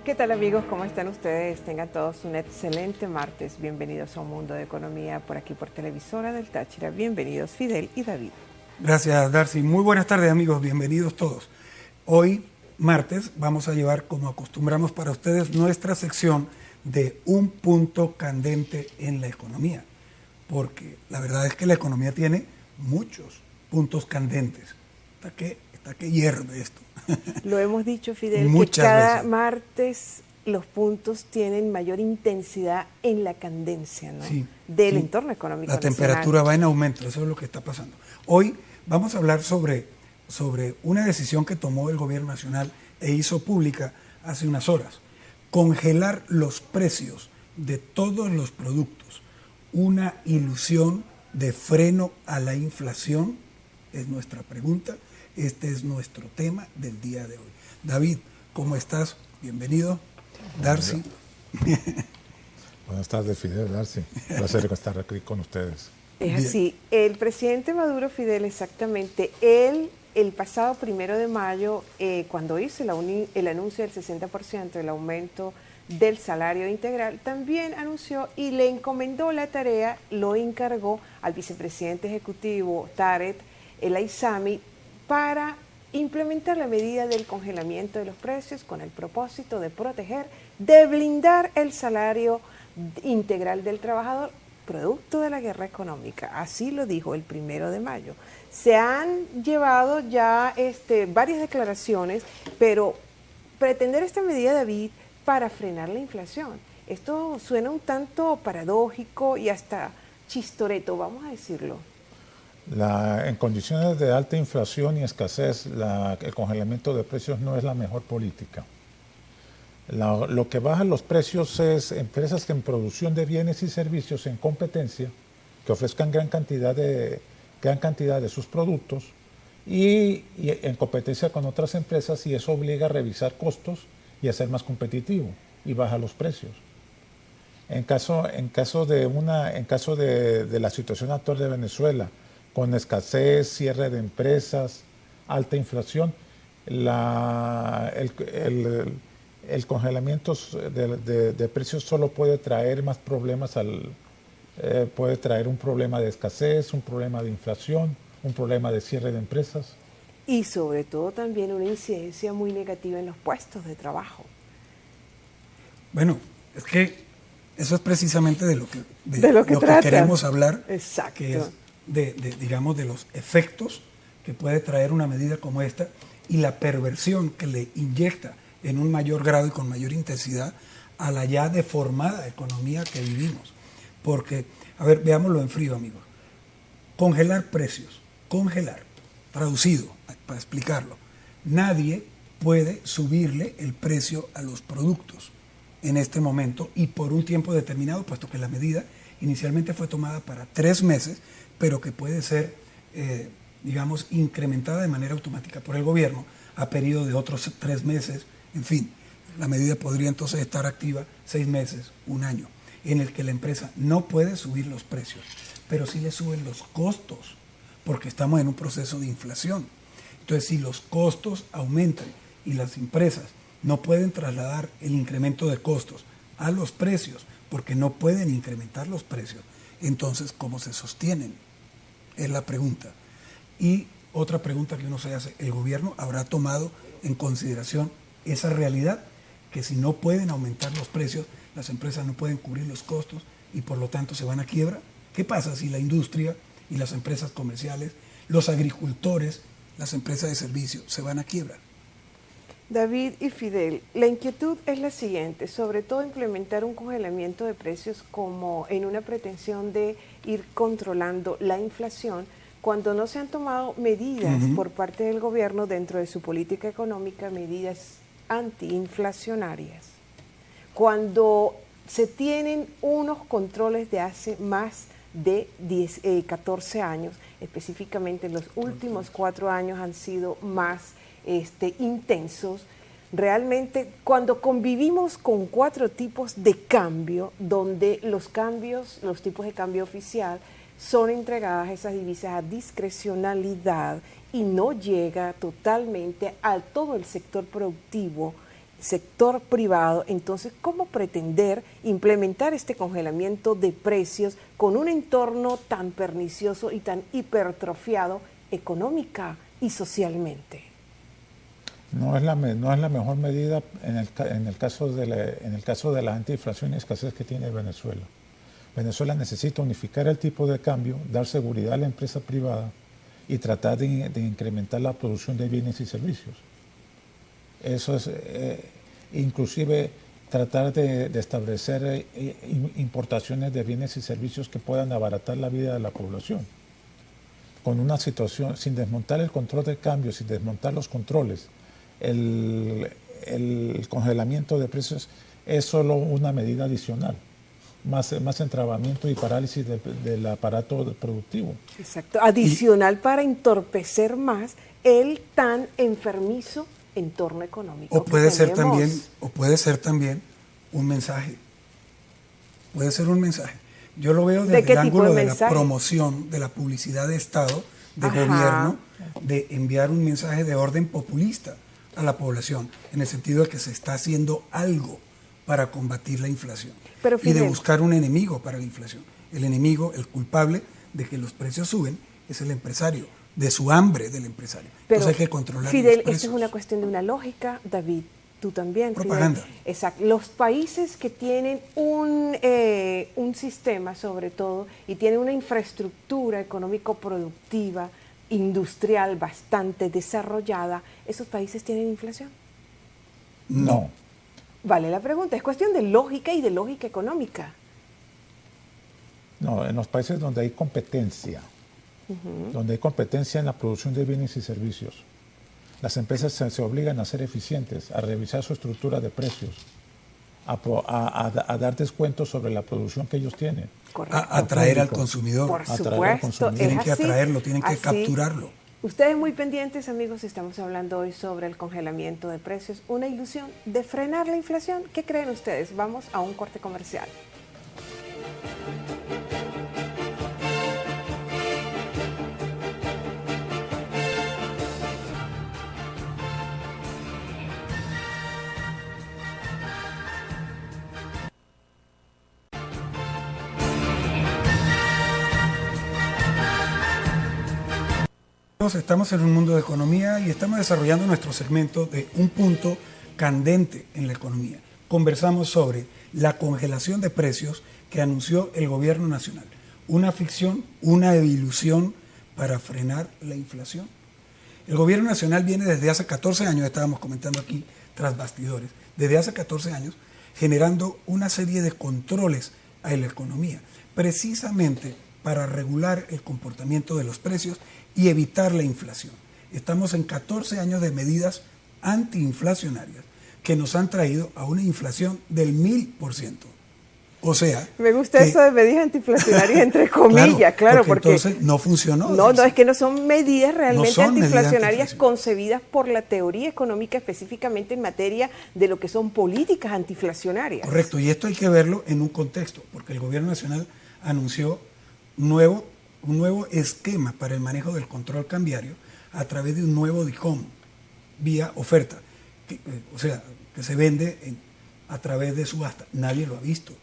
¿Qué tal amigos? ¿Cómo están ustedes? Tengan todos un excelente martes. Bienvenidos a Un Mundo de Economía por aquí por Televisora del Táchira. Bienvenidos Fidel y David. Gracias, Darcy. Muy buenas tardes amigos, bienvenidos todos. Hoy, martes, vamos a llevar, como acostumbramos para ustedes, nuestra sección de un punto candente en la economía. Porque la verdad es que la economía tiene muchos puntos candentes. Está que hierve esto. Lo hemos dicho, Fidel, Muchas que cada veces. martes los puntos tienen mayor intensidad en la candencia, ¿no? Sí, del sí. entorno económico La nacional. temperatura va en aumento, eso es lo que está pasando. Hoy vamos a hablar sobre una decisión que tomó el gobierno nacional e hizo pública hace unas horas. Congelar los precios de todos los productos. Una ilusión de freno a la inflación es nuestra pregunta. Este es nuestro tema del día de hoy. David, ¿cómo estás? Bienvenido. Darcy. Buenas tardes, Fidel, Darcy. Un placer estar aquí con ustedes. Es así. El presidente Maduro, Fidel, exactamente, el pasado 1 de mayo, cuando hizo el anuncio del 60% del aumento del salario integral, también anunció y le encomendó la tarea, lo encargó al vicepresidente ejecutivo Tarek El Aissami para implementar la medida del congelamiento de los precios con el propósito de proteger, de blindar el salario integral del trabajador, producto de la guerra económica. Así lo dijo el 1 de mayo. Se han llevado ya varias declaraciones, pero pretender esta medida, David, para frenar la inflación, esto suena un tanto paradójico y hasta chistoreto, vamos a decirlo. En condiciones de alta inflación y escasez, el congelamiento de precios no es la mejor política. Lo que baja los precios es empresas que en producción de bienes y servicios en competencia, que ofrezcan gran cantidad de sus productos y en competencia con otras empresas, y eso obliga a revisar costos y a ser más competitivo y baja los precios. En caso de la situación actual de Venezuela, con escasez, cierre de empresas, alta inflación, el congelamiento de precios solo puede traer más problemas, puede traer un problema de escasez, un problema de inflación, un problema de cierre de empresas. Y sobre todo también una incidencia muy negativa en los puestos de trabajo. Bueno, es que eso es precisamente de lo que queremos hablar. Exacto. Que es digamos, de los efectos que puede traer una medida como esta y la perversión que le inyecta en un mayor grado y con mayor intensidad a la ya deformada economía que vivimos. Porque, a ver, veámoslo en frío, amigos. Congelar precios, traducido, para explicarlo. Nadie puede subirle el precio a los productos en este momento y por un tiempo determinado, puesto que la medida inicialmente fue tomada para 3 meses, pero que puede ser, digamos, incrementada de manera automática por el gobierno a periodo de otros 3 meses. En fin, la medida podría entonces estar activa 6 meses, 1 año, en el que la empresa no puede subir los precios, pero sí le suben los costos, porque estamos en un proceso de inflación. Entonces, si los costos aumentan y las empresas no pueden trasladar el incremento de costos a los precios, porque no pueden incrementar los precios, entonces, ¿cómo se sostienen? Es la pregunta. Y otra pregunta que uno se hace, ¿el gobierno habrá tomado en consideración esa realidad? Que si no pueden aumentar los precios, las empresas no pueden cubrir los costos y por lo tanto se van a quiebra. ¿Qué pasa si la industria y las empresas comerciales, los agricultores, las empresas de servicios se van a quiebra? David y Fidel, la inquietud es la siguiente, sobre todo implementar un congelamiento de precios como en una pretensión de ir controlando la inflación cuando no se han tomado medidas por parte del gobierno dentro de su política económica, medidas antiinflacionarias. Cuando se tienen unos controles de hace más de 14 años, específicamente los últimos 4 años han sido más intensos. Realmente, cuando convivimos con 4 tipos de cambio, donde los tipos de cambio oficial, son entregadas esas divisas a discrecionalidad y no llega totalmente a todo el sector productivo sector privado, entonces, ¿cómo pretender implementar este congelamiento de precios con un entorno tan pernicioso y tan hipertrofiado económica y socialmente? No es la mejor medida en el caso de la antiinflación y escasez que tiene Venezuela. Venezuela necesita unificar el tipo de cambio, dar seguridad a la empresa privada y tratar de incrementar la producción de bienes y servicios. Eso es, inclusive tratar de establecer importaciones de bienes y servicios que puedan abaratar la vida de la población. Con una situación, sin desmontar el control de cambio, sin desmontar los controles, el congelamiento de precios es solo una medida adicional. Más entrabamiento y parálisis del aparato productivo. Exacto, adicional para entorpecer más el tan enfermizo entorno económico. O puede ser también un mensaje. Puede ser un mensaje. Yo lo veo desde el ángulo de la promoción, de la publicidad de Estado, de gobierno, de enviar un mensaje de orden populista a la población, en el sentido de que se está haciendo algo para combatir la inflación. Pero, Fidel, y de buscar un enemigo para la inflación. El enemigo, el culpable de que los precios suben, es el empresario, de su hambre del empresario. Pero, entonces hay que controlar Fidel, los precios. esto es una cuestión de una lógica, David, tú también. Propaganda. Fidel. Exacto. Los países que tienen un sistema, sobre todo, y tienen una infraestructura económico-productiva, industrial bastante desarrollada, ¿esos países tienen inflación? No. Vale la pregunta, es cuestión de lógica y de lógica económica. No, en los países donde hay competencia, donde hay competencia en la producción de bienes y servicios, las empresas se obligan a ser eficientes, a revisar su estructura de precios, a dar descuentos sobre la producción que ellos tienen. A atraer al consumidor. Por supuesto, tienen que atraerlo, tienen que capturarlo. Ustedes muy pendientes, amigos, estamos hablando hoy sobre el congelamiento de precios, una ilusión de frenar la inflación. ¿Qué creen ustedes? Vamos a un corte comercial. Estamos en un mundo de economía y estamos desarrollando nuestro segmento de un punto candente en la economía. Conversamos sobre la congelación de precios que anunció el gobierno nacional. Una ficción, una ilusión para frenar la inflación. El gobierno nacional viene desde hace 14 años, estábamos comentando aquí tras bastidores, desde hace 14 años generando una serie de controles a la economía, precisamente para regular el comportamiento de los precios y evitar la inflación. Estamos en 14 años de medidas antiinflacionarias que nos han traído a una inflación del 1000%. O sea... Me gusta eso de medidas antiinflacionarias entre comillas, claro, porque entonces no funcionó. No, es que no son medidas realmente no son antiinflacionarias concebidas por la teoría económica específicamente en materia de lo que son políticas antiinflacionarias. Correcto, y esto hay que verlo en un contexto, porque el gobierno nacional anunció un nuevo esquema para el manejo del control cambiario a través de un nuevo DICOM vía oferta, que se vende a través de subasta. Nadie lo ha visto.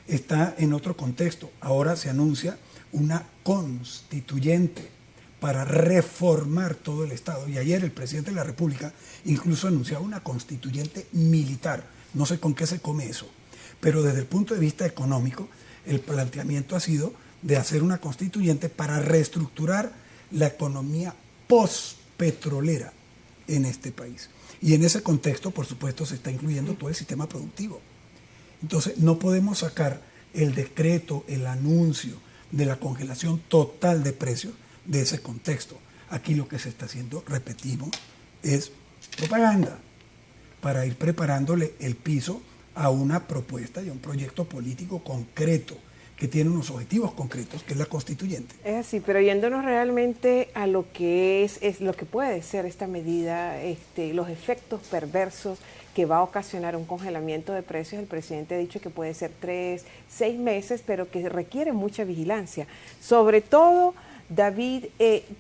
Está en otro contexto. Ahora se anuncia una constituyente para reformar todo el Estado. Y ayer el presidente de la República incluso anunciaba una constituyente militar. No sé con qué se come eso. Pero desde el punto de vista económico, el planteamiento ha sido de hacer una constituyente para reestructurar la economía postpetrolera en este país. Y en ese contexto, por supuesto, se está incluyendo todo el sistema productivo. Entonces, no podemos sacar el decreto, el anuncio de la congelación total de precios de ese contexto. Aquí lo que se está haciendo, repetimos, es propaganda para ir preparándole el piso a una propuesta y a un proyecto político concreto que tiene unos objetivos concretos, que es la constituyente. Es así, pero yéndonos realmente a lo que es lo que puede ser esta medida, los efectos perversos que va a ocasionar un congelamiento de precios, el presidente ha dicho que puede ser 3, 6 meses, pero que requiere mucha vigilancia, sobre todo David,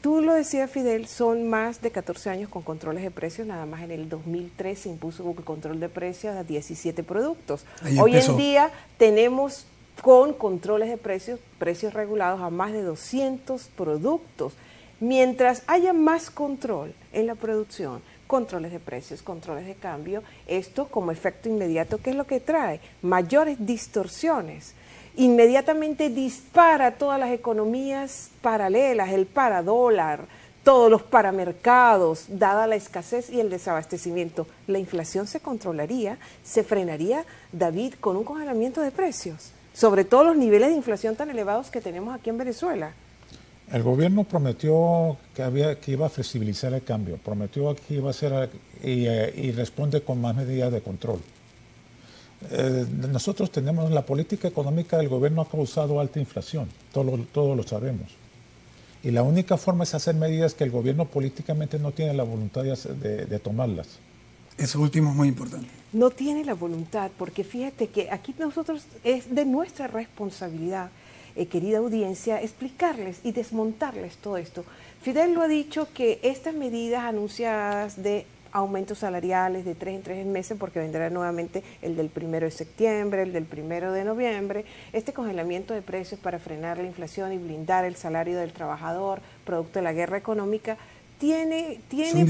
tú lo decías, Fidel, son más de 14 años con controles de precios, nada más en el 2003 se impuso el control de precios a 17 productos. Hoy en día tenemos con controles de precios, precios regulados a más de 200 productos. Mientras haya más control en la producción, controles de precios, controles de cambio, esto como efecto inmediato, ¿qué es lo que trae? Mayores distorsiones. Inmediatamente dispara todas las economías paralelas, el paradólar, todos los paramercados, dada la escasez y el desabastecimiento. La inflación se controlaría, se frenaría, David, con un congelamiento de precios, sobre todo los niveles de inflación tan elevados que tenemos aquí en Venezuela. El gobierno prometió que iba a flexibilizar el cambio, prometió que iba a hacer y responde con más medidas de control. Nosotros tenemos la política económica del gobierno ha causado alta inflación, todos lo sabemos. Y la única forma es hacer medidas que el gobierno políticamente no tiene la voluntad de tomarlas. Eso último es muy importante. No tiene la voluntad, porque fíjate que aquí nosotros es de nuestra responsabilidad, querida audiencia, explicarles y desmontarles todo esto. Fidel lo ha dicho que estas medidas anunciadas de aumentos salariales de 3 en 3 meses, porque vendrá nuevamente el del 1 de septiembre, el del 1 de noviembre, este congelamiento de precios para frenar la inflación y blindar el salario del trabajador, producto de la guerra económica, tiene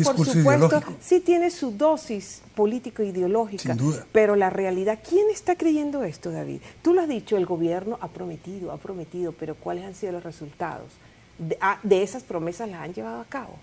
por supuesto, sí tiene su dosis político-ideológica, sin duda. Pero la realidad, ¿quién está creyendo esto, David? Tú lo has dicho, el gobierno ha prometido, pero ¿cuáles han sido los resultados? De esas promesas las han llevado a cabo.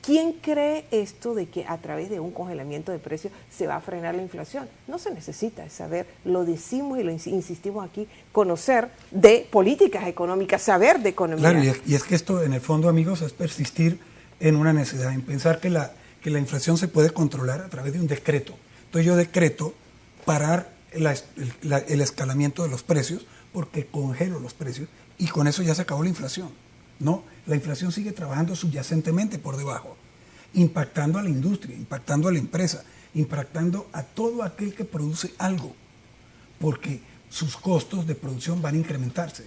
¿Quién cree esto de que a través de un congelamiento de precios se va a frenar la inflación? No se necesita saber, lo decimos y lo insistimos aquí, conocer de políticas económicas, saber de economía. Claro, y es que esto en el fondo, amigos, es persistir en una necesidad, en pensar que la inflación se puede controlar a través de un decreto. Entonces yo decreto parar el escalamiento de los precios porque congelo los precios y con eso ya se acabó la inflación. No, la inflación sigue trabajando subyacentemente por debajo, impactando a la industria, impactando a la empresa, impactando a todo aquel que produce algo, porque sus costos de producción van a incrementarse.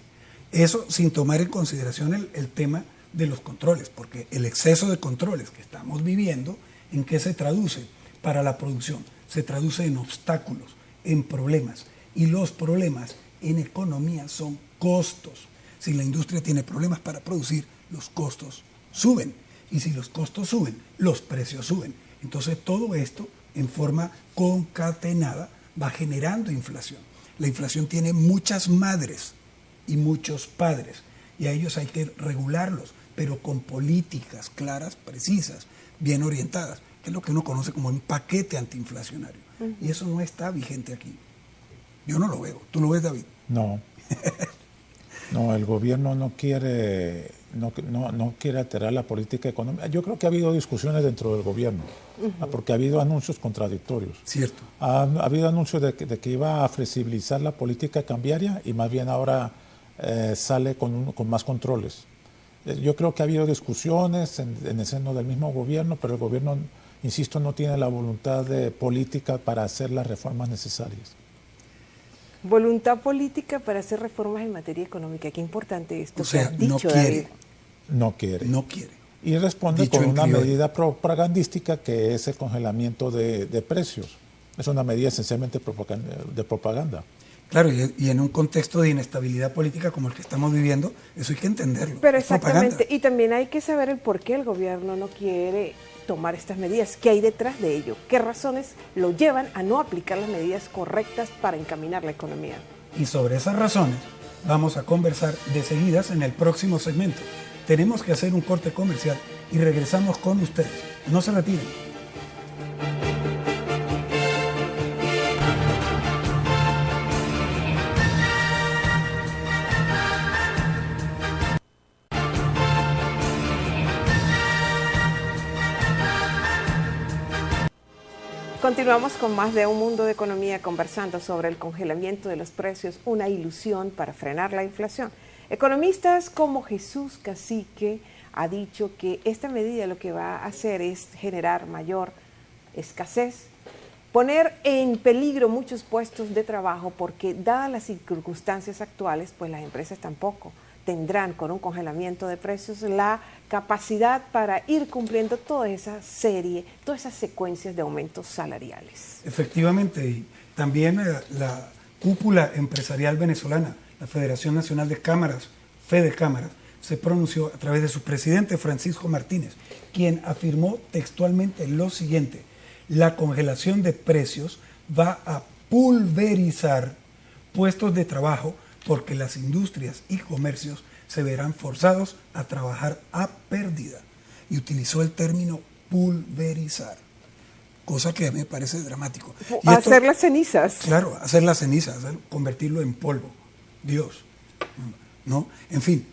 Eso sin tomar en consideración el tema de los controles, porque el exceso de controles que estamos viviendo, ¿en qué se traduce para la producción? Se traduce en obstáculos, en problemas, y los problemas en economía son costos. Si la industria tiene problemas para producir, los costos suben. Y si los costos suben, los precios suben. Entonces todo esto, en forma concatenada, va generando inflación. La inflación tiene muchas madres y muchos padres. Y a ellos hay que regularlos, pero con políticas claras, precisas, bien orientadas, que es lo que uno conoce como un paquete antiinflacionario. Y eso no está vigente aquí. Yo no lo veo. ¿Tú lo ves, David? No. No, el gobierno no quiere alterar la política económica. Yo creo que ha habido discusiones dentro del gobierno, porque ha habido anuncios contradictorios. Cierto. Ha habido anuncios de que iba a flexibilizar la política cambiaria y más bien ahora sale con más controles. Yo creo que ha habido discusiones en el seno del mismo gobierno, pero el gobierno, insisto, no tiene la voluntad política para hacer las reformas necesarias. Voluntad política para hacer reformas en materia económica. Qué importante esto. O sea, que has dicho, no quiere. David. No quiere. No quiere. Y responde Dicho con una criollo. medida propagandística que es el congelamiento de precios. Es una medida esencialmente de propaganda. Claro, y en un contexto de inestabilidad política como el que estamos viviendo, eso hay que entenderlo. Pero es exactamente, propaganda. y también hay que saber el por qué el gobierno no quiere tomar estas medidas, qué hay detrás de ello, qué razones lo llevan a no aplicar las medidas correctas para encaminar la economía. Y sobre esas razones vamos a conversar de seguidas en el próximo segmento. Tenemos que hacer un corte comercial y regresamos con ustedes. No se retiren. Continuamos con más de Un Mundo de Economía, conversando sobre el congelamiento de los precios, una ilusión para frenar la inflación. Economistas como Jesús Cacique ha dicho que esta medida lo que va a hacer es generar mayor escasez, poner en peligro muchos puestos de trabajo, porque dadas las circunstancias actuales, pues las empresas tampoco tendrán con un congelamiento de precios la capacidad para ir cumpliendo toda esa serie, todas esas secuencias de aumentos salariales. Efectivamente, y también la cúpula empresarial venezolana, la Federación Nacional de Cámaras, FEDECámaras, se pronunció a través de su presidente Francisco Martínez, quien afirmó textualmente lo siguiente: la congelación de precios va a pulverizar puestos de trabajo porque las industrias y comercios se verán forzados a trabajar a pérdida. Y utilizó el término pulverizar, cosa que a mí me parece dramático. Y hacer las cenizas. Claro, hacer las cenizas, convertirlo en polvo. Dios. ¿No? En fin.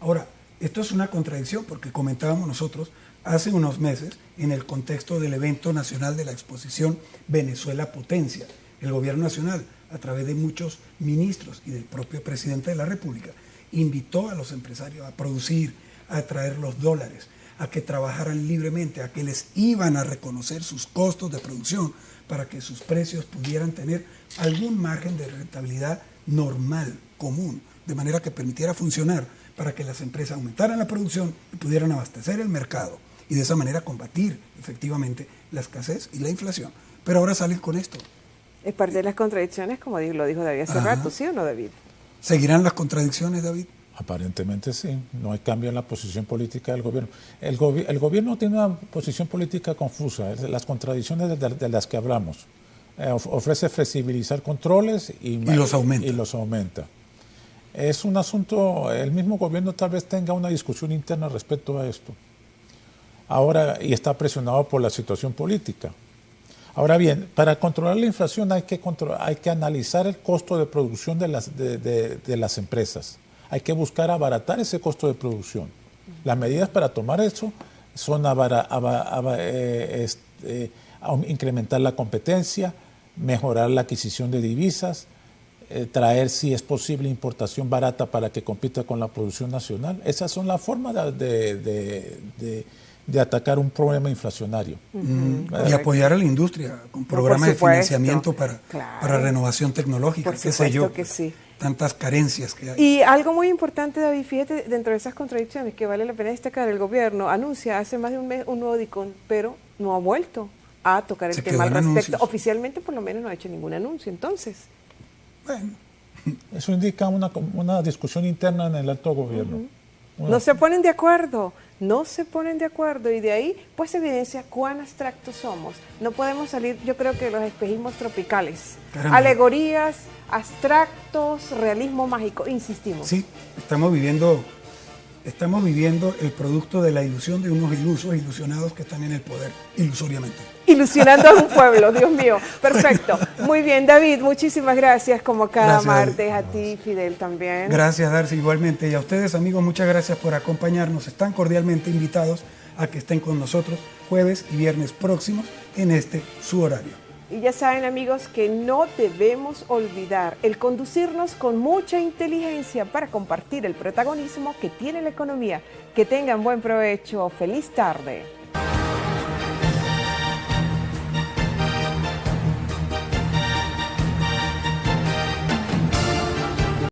Ahora, esto es una contradicción porque comentábamos nosotros hace unos meses en el contexto del evento nacional de la exposición Venezuela Potencia. El gobierno nacional, a través de muchos ministros y del propio presidente de la República, invitó a los empresarios a producir, a traer los dólares, a que trabajaran libremente, a que les iban a reconocer sus costos de producción para que sus precios pudieran tener algún margen de rentabilidad normal, común, de manera que permitiera funcionar, para que las empresas aumentaran la producción y pudieran abastecer el mercado y de esa manera combatir efectivamente la escasez y la inflación. Pero ahora salen con esto. Es parte de las contradicciones, como lo dijo David hace rato, ¿sí o no, David? ¿Seguirán las contradicciones, David? Aparentemente sí, no hay cambio en la posición política del gobierno. El gobierno tiene una posición política confusa, las contradicciones de las que hablamos. Ofrece flexibilizar controles y los aumenta. Es un asunto, el mismo gobierno tal vez tenga una discusión interna respecto a esto. Ahora, y está presionado por la situación política. Ahora bien, para controlar la inflación hay que analizar el costo de producción de las empresas. Hay que buscar abaratar ese costo de producción. Las medidas para tomar eso son incrementar la competencia, mejorar la adquisición de divisas, traer, si es posible, importación barata para que compita con la producción nacional. Esas son las formas de atacar un problema inflacionario. Y apoyar a la industria con programas de financiamiento para renovación tecnológica, qué sé yo, que sí. Tantas carencias que hay. Y algo muy importante, David, fíjate, dentro de esas contradicciones que vale la pena destacar, el gobierno anuncia hace más de un mes un nuevo DICON, pero no ha vuelto a tocar el tema al respecto. Anuncios. Oficialmente, por lo menos, no ha hecho ningún anuncio, entonces. Bueno, eso indica una discusión interna en el alto gobierno. No se ponen de acuerdo, y de ahí pues evidencia cuán abstractos somos. No podemos salir, yo creo que de los espejismos tropicales. Caramba. Alegorías, abstractos, realismo mágico, insistimos. Sí, estamos viviendo el producto de la ilusión de unos ilusionados que están en el poder, ilusoriamente. Ilusionando a un pueblo, Dios mío. Perfecto. Muy bien, David, muchísimas gracias como cada martes. A ti, Fidel, también. Gracias, Darcy, igualmente. Y a ustedes, amigos, muchas gracias por acompañarnos. Están cordialmente invitados a que estén con nosotros jueves y viernes próximos en su horario. Y ya saben, amigos, que no debemos olvidar el conducirnos con mucha inteligencia para compartir el protagonismo que tiene la economía. Que tengan buen provecho. Feliz tarde.